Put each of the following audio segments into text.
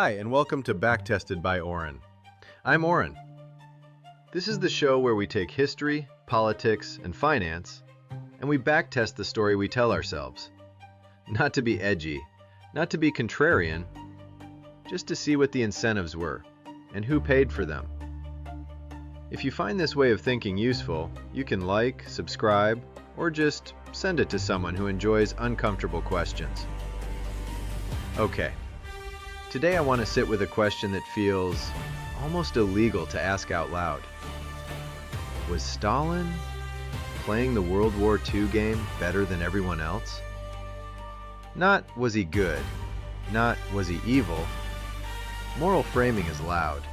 Hi, and welcome to Backtested by ORIN. I'm ORIN. This is the show where we take history, politics, and finance, and we backtest the story we tell ourselves. Not to be edgy, not to be contrarian, just to see what the incentives were, and who paid for them. If you find this way of thinking useful, you can like, subscribe, or just send it to someone who enjoys uncomfortable questions. Okay. Today I want to sit with a question that feels almost illegal to ask out loud. Was Stalin playing the World War II game better than everyone else? Not was he good, not was he evil. Moral framing is loud.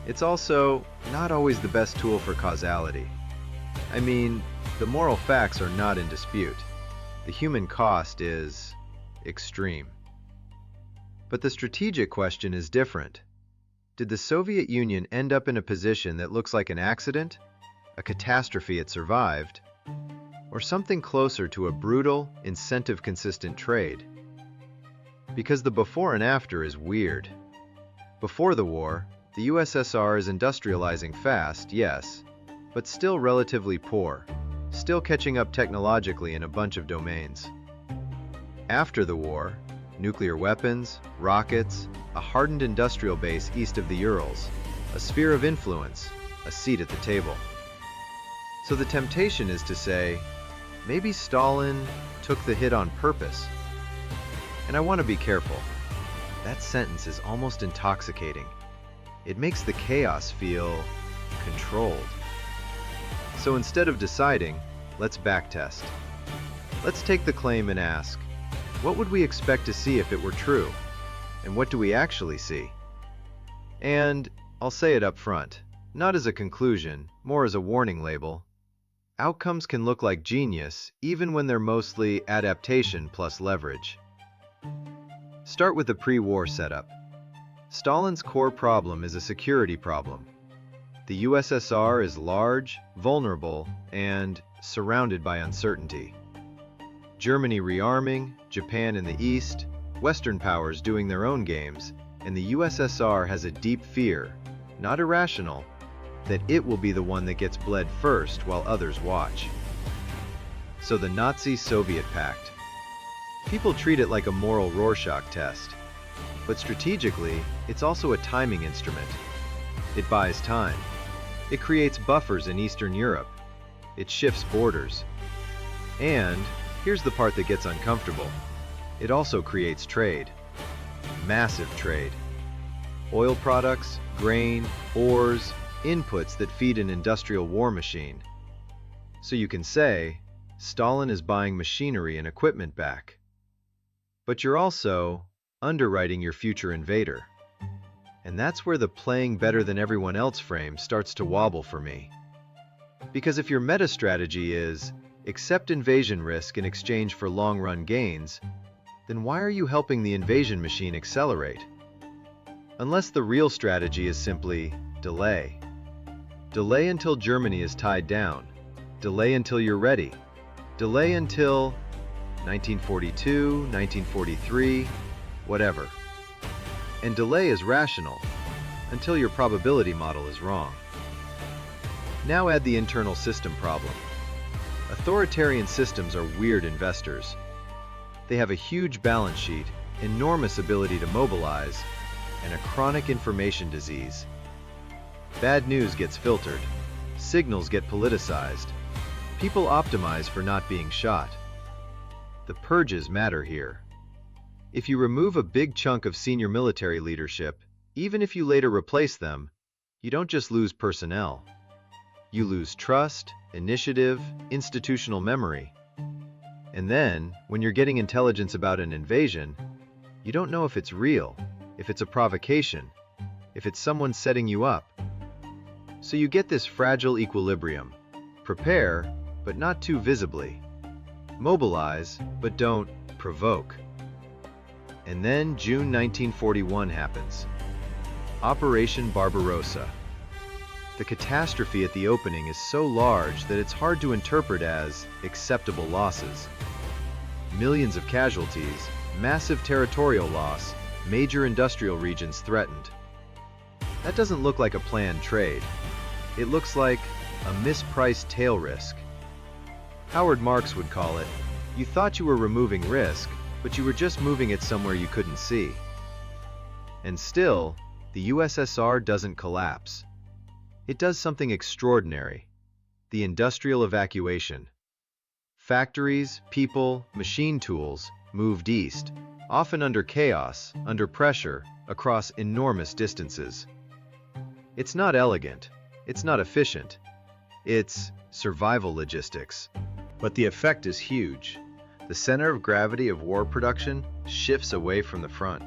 It's also not always the best tool for causality. I mean, the moral facts are not in dispute. The human cost is extreme. But the strategic question is different. Did the Soviet Union end up in a position that looks like an accident, a catastrophe it survived, or something closer to a brutal, incentive-consistent trade? Because the before and after is weird. Before the war, the USSR is industrializing fast, yes, but still relatively poor, still catching up technologically in a bunch of domains. After the war, nuclear weapons, rockets, a hardened industrial base east of the Urals, a sphere of influence, a seat at the table. So the temptation is to say, maybe Stalin took the hit on purpose. And I want to be careful. That sentence is almost intoxicating. It makes the chaos feel controlled. So instead of deciding, let's backtest. Let's take the claim and ask, what would we expect to see if it were true? And what do we actually see? And I'll say it up front, not as a conclusion, more as a warning label. Outcomes can look like genius even when they're mostly adaptation plus leverage. Start with the pre-war setup. Stalin's core problem is a security problem. The USSR is large, vulnerable, and surrounded by uncertainty. Germany rearming, Japan in the East, Western powers doing their own games, and the USSR has a deep fear, not irrational, that it will be the one that gets bled first while others watch. So the Nazi-Soviet pact. People treat it like a moral Rorschach test, but strategically, it's also a timing instrument. It buys time. It creates buffers in Eastern Europe. It shifts borders. And here's the part that gets uncomfortable. It also creates trade. Massive trade. Oil products, grain, ores, inputs that feed an industrial war machine. So you can say, Stalin is buying machinery and equipment back. But you're also underwriting your future invader. And that's where the playing better than everyone else frame starts to wobble for me. Because if your meta strategy is, accept invasion risk in exchange for long-run gains, then why are you helping the invasion machine accelerate? Unless the real strategy is simply delay. Delay until Germany is tied down. Delay until you're ready. Delay until 1942, 1943, whatever. And delay is rational until your probability model is wrong. Now add the internal system problem. Authoritarian systems are weird investors. They have a huge balance sheet, enormous ability to mobilize, and a chronic information disease. Bad news gets filtered. Signals get politicized. People optimize for not being shot. The purges matter here. If you remove a big chunk of senior military leadership, even if you later replace them, you don't just lose personnel. You lose trust, initiative, institutional memory. And then, when you're getting intelligence about an invasion, you don't know if it's real, if it's a provocation, if it's someone setting you up. So you get this fragile equilibrium. Prepare, but not too visibly. Mobilize, but don't provoke. And then June 1941 happens. Operation Barbarossa. The catastrophe at the opening is so large that it's hard to interpret as acceptable losses. Millions of casualties, massive territorial loss, major industrial regions threatened. That doesn't look like a planned trade. It looks like a mispriced tail risk. Howard Marks would call it, you thought you were removing risk, but you were just moving it somewhere you couldn't see. And still, the USSR doesn't collapse. It does something extraordinary: the industrial evacuation. Factories, people, machine tools moved east, often under chaos, under pressure, across enormous distances. It's not elegant, it's not efficient, it's survival logistics. But the effect is huge. The center of gravity of war production shifts away from the front.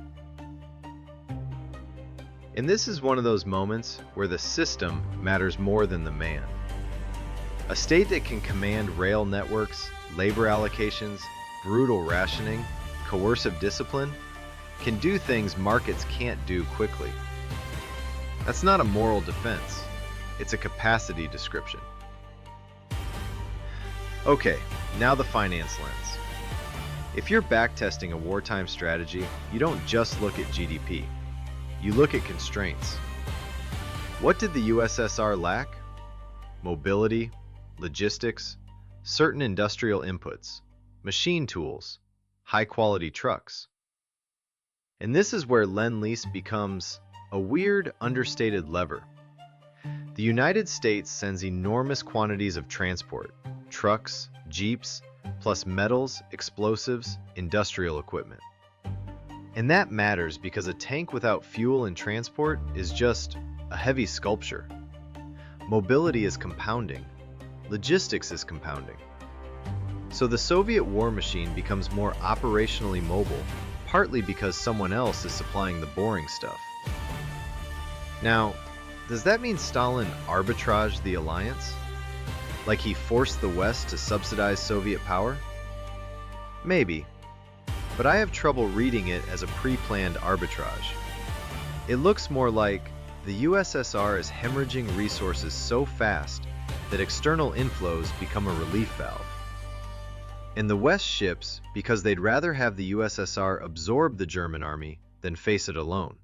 And this is one of those moments where the system matters more than the man. A state that can command rail networks, labor allocations, brutal rationing, coercive discipline, can do things markets can't do quickly. That's not a moral defense, it's a capacity description. Okay, now the finance lens. If you're backtesting a wartime strategy, you don't just look at GDP. You look at constraints. What did the USSR lack? Mobility, logistics, certain industrial inputs, machine tools, high-quality trucks. And this is where Lend-Lease becomes a weird, understated lever. The United States sends enormous quantities of transport, trucks, jeeps, plus metals, explosives, industrial equipment. And that matters because a tank without fuel and transport is just a heavy sculpture. Mobility is compounding. Logistics is compounding. So the Soviet war machine becomes more operationally mobile, partly because someone else is supplying the boring stuff. Now, does that mean Stalin arbitraged the alliance? Like he forced the West to subsidize Soviet power? Maybe. But I have trouble reading it as a pre-planned arbitrage. It looks more like the USSR is hemorrhaging resources so fast that external inflows become a relief valve. And the West ships because they'd rather have the USSR absorb the German army than face it alone.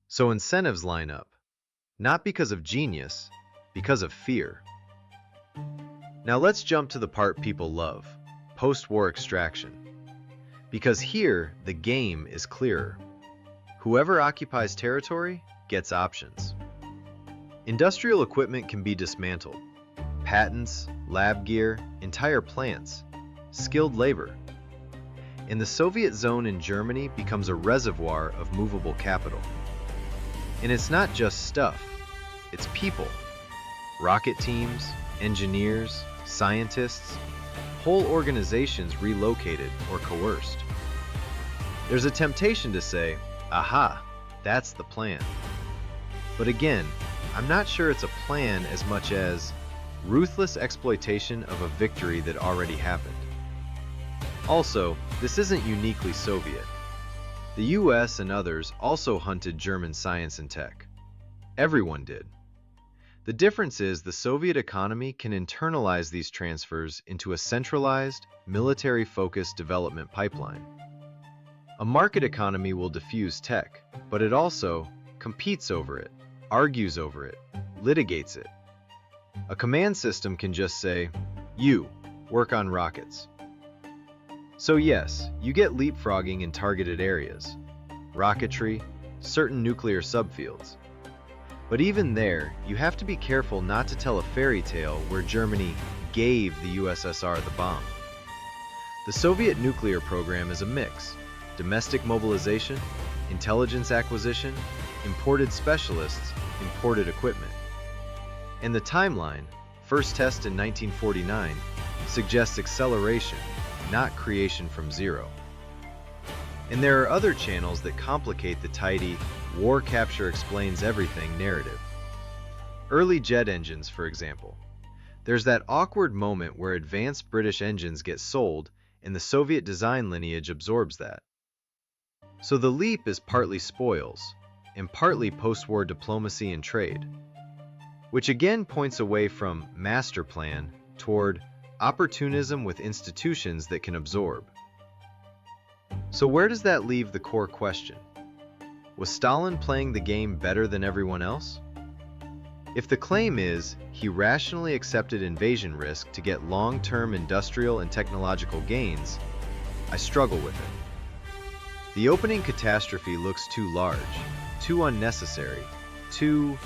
So incentives line up, not because of genius, because of fear. Now let's jump to the part people love, post-war extraction. Because here, the game is clearer. Whoever occupies territory gets options. Industrial equipment can be dismantled. Patents, lab gear, entire plants, skilled labor. And the Soviet zone in Germany becomes a reservoir of movable capital. And it's not just stuff, it's people. Rocket teams, engineers, scientists, whole organizations relocated or coerced. There's a temptation to say, aha, that's the plan. But again, I'm not sure it's a plan as much as ruthless exploitation of a victory that already happened. Also, this isn't uniquely Soviet. The US and others also hunted German science and tech. Everyone did. The difference is the Soviet economy can internalize these transfers into a centralized, military-focused development pipeline. A market economy will diffuse tech, but it also competes over it, argues over it, litigates it. A command system can just say, you, work on rockets. So yes, you get leapfrogging in targeted areas, rocketry, certain nuclear subfields. But even there, you have to be careful not to tell a fairy tale where Germany gave the USSR the bomb. The Soviet nuclear program is a mix: domestic mobilization, intelligence acquisition, imported specialists, imported equipment. And the timeline, first test in 1949, suggests acceleration, not creation from zero. And there are other channels that complicate the tidy war capture explains everything narrative. Early jet engines, for example. There's that awkward moment where advanced British engines get sold and the Soviet design lineage absorbs that. So the leap is partly spoils, and partly post-war diplomacy and trade, which again points away from master plan toward opportunism with institutions that can absorb. So where does that leave the core question? Was Stalin playing the game better than everyone else? If the claim is he rationally accepted invasion risk to get long-term industrial and technological gains, I struggle with it. The opening catastrophe looks too large, too unnecessary, too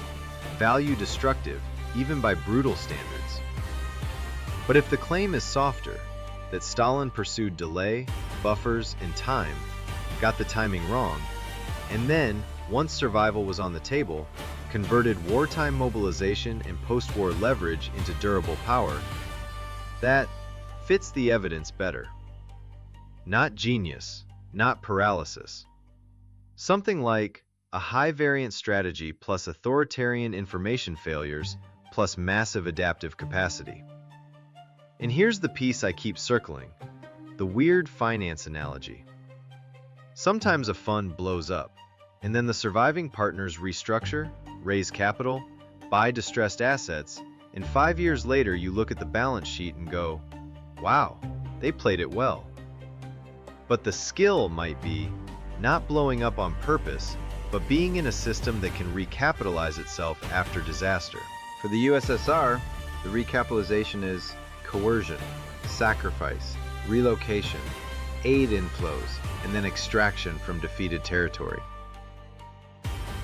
value-destructive, even by brutal standards. But if the claim is softer, that Stalin pursued delay, buffers, and time, got the timing wrong, and then, once survival was on the table, converted wartime mobilization and post-war leverage into durable power, that fits the evidence better. Not genius, not paralysis. Something like a high-variance strategy plus authoritarian information failures plus massive adaptive capacity. And here's the piece I keep circling, the weird finance analogy. Sometimes a fund blows up, and then the surviving partners restructure, raise capital, buy distressed assets, and 5 years later you look at the balance sheet and go, wow, they played it well. But the skill might be not blowing up on purpose, but being in a system that can recapitalize itself after disaster. For the USSR, the recapitalization is coercion, sacrifice, relocation, aid inflows, and then extraction from defeated territory.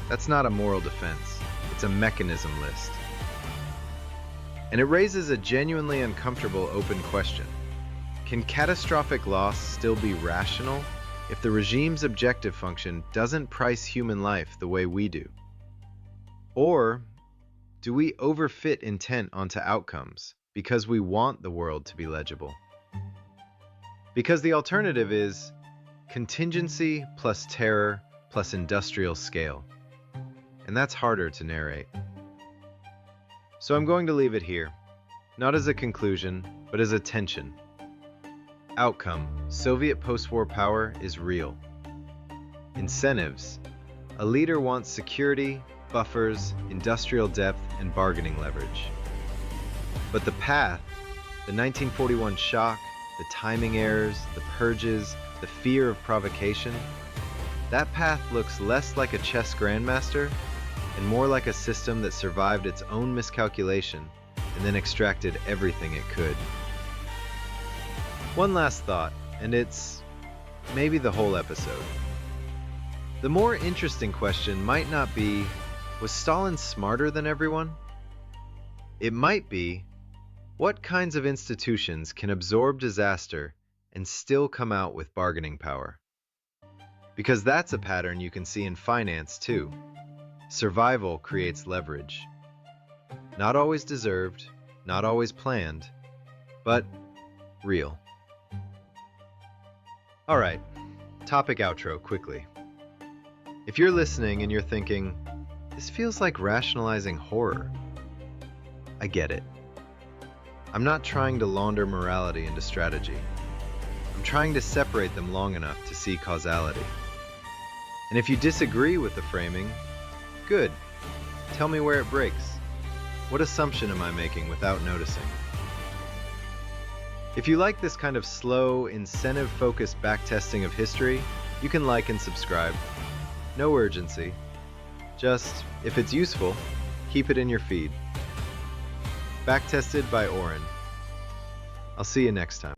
That's not a moral defense, it's a mechanism list. And it raises a genuinely uncomfortable open question. Can catastrophic loss still be rational if the regime's objective function doesn't price human life the way we do? Or do we overfit intent onto outcomes because we want the world to be legible? Because the alternative is contingency plus terror plus industrial scale. And that's harder to narrate. So I'm going to leave it here, not as a conclusion, but as a tension. Outcome: Soviet post-war power is real. Incentives: a leader wants security, buffers, industrial depth, and bargaining leverage. But the path, the 1941 shock, the timing errors, the purges, the fear of provocation, that path looks less like a chess grandmaster and more like a system that survived its own miscalculation and then extracted everything it could. One last thought, and it's maybe the whole episode. The more interesting question might not be, was Stalin smarter than everyone? It might be, what kinds of institutions can absorb disaster and still come out with bargaining power? Because that's a pattern you can see in finance too. Survival creates leverage. Not always deserved, not always planned, but real. All right, topic outro quickly. If you're listening and you're thinking, this feels like rationalizing horror, I get it. I'm not trying to launder morality into strategy. I'm trying to separate them long enough to see causality. And if you disagree with the framing, good. Tell me where it breaks. What assumption am I making without noticing? If you like this kind of slow, incentive-focused backtesting of history, you can like and subscribe. No urgency. Just, if it's useful, keep it in your feed. Backtested by ORIN. I'll see you next time.